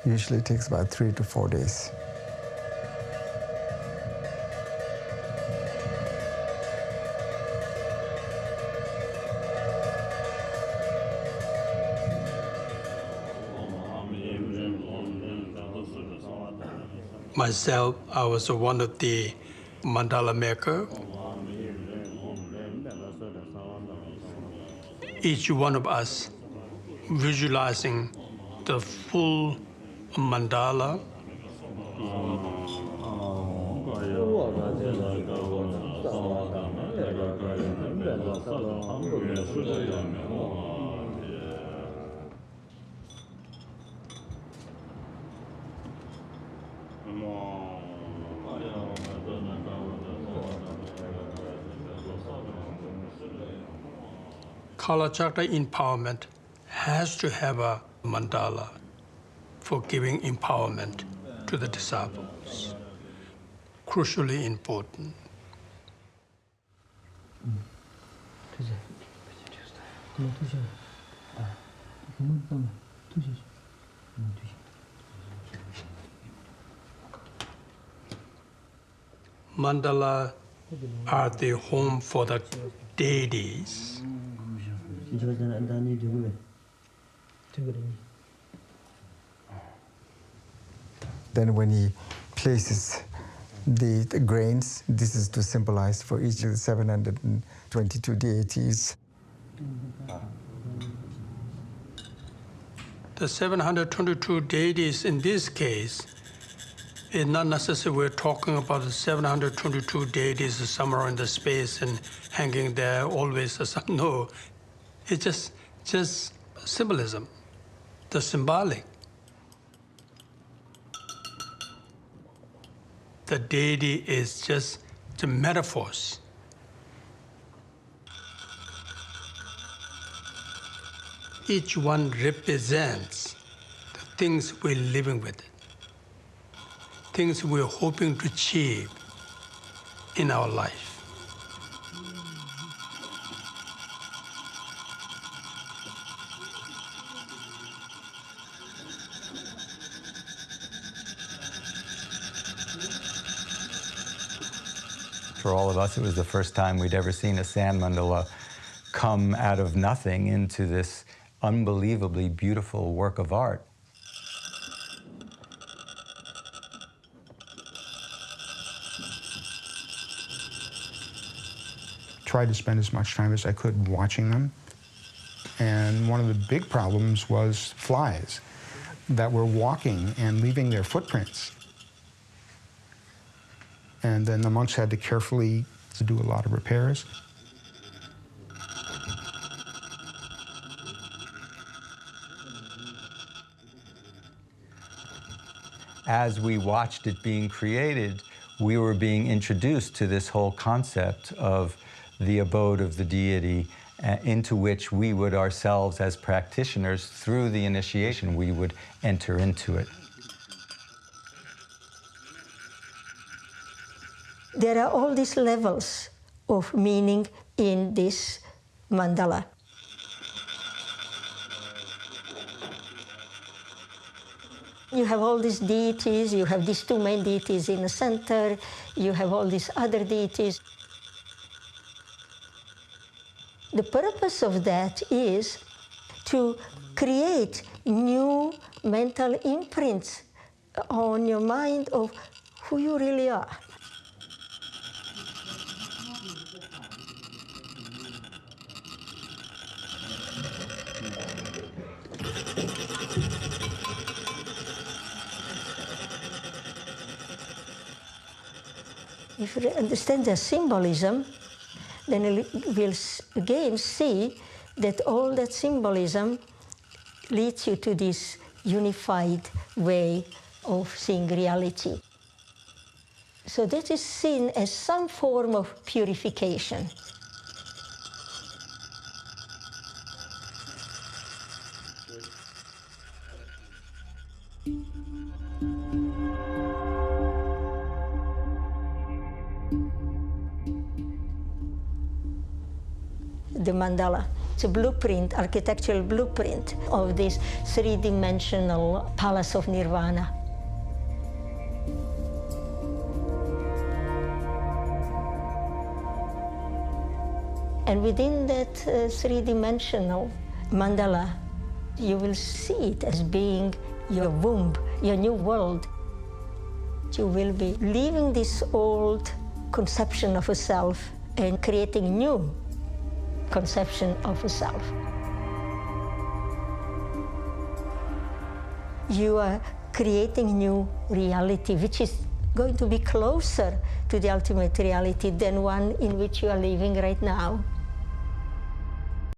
Usually it takes about 3 to 4 days. Myself, I was one of the mandala maker. Each one of us visualizing the full mandala. Kalachakra empowerment has to have a mandala for giving empowerment to the disciples. Crucially important. Mandala are the home for the deities. Then when he places the grains, this is to symbolize for each of the 722 deities. The 722 deities in this case is not necessarily we're talking about the 722 deities somewhere in the space and hanging there always. No, it's just symbolism, the symbolic. The deity is just the metaphors. Each one represents the things we're living with, things we're hoping to achieve in our life. For all of us, it was the first time we'd ever seen a sand mandala come out of nothing into this unbelievably beautiful work of art. Tried to spend as much time as I could watching them. And one of the big problems was flies that were walking and leaving their footprints. And then the monks had to carefully do a lot of repairs. As we watched it being created, we were being introduced to this whole concept of the abode of the deity, into which we would ourselves, as practitioners, through the initiation, we would enter into it. There are all these levels of meaning in this mandala. You have all these deities, you have these two main deities in the center, you have all these other deities. The purpose of that is to create new mental imprints on your mind of who you really are. If you understand the symbolism, then we'll again see that all that symbolism leads you to this unified way of seeing reality. So that is seen as some form of purification. The mandala It's a blueprint, architectural blueprint of this three-dimensional palace of nirvana. And within that three-dimensional mandala, you will see it as being your womb, your new world. You will be leaving this old conception of a self and creating new conception of a self. You are creating new reality, which is going to be closer to the ultimate reality than one in which you are living right now.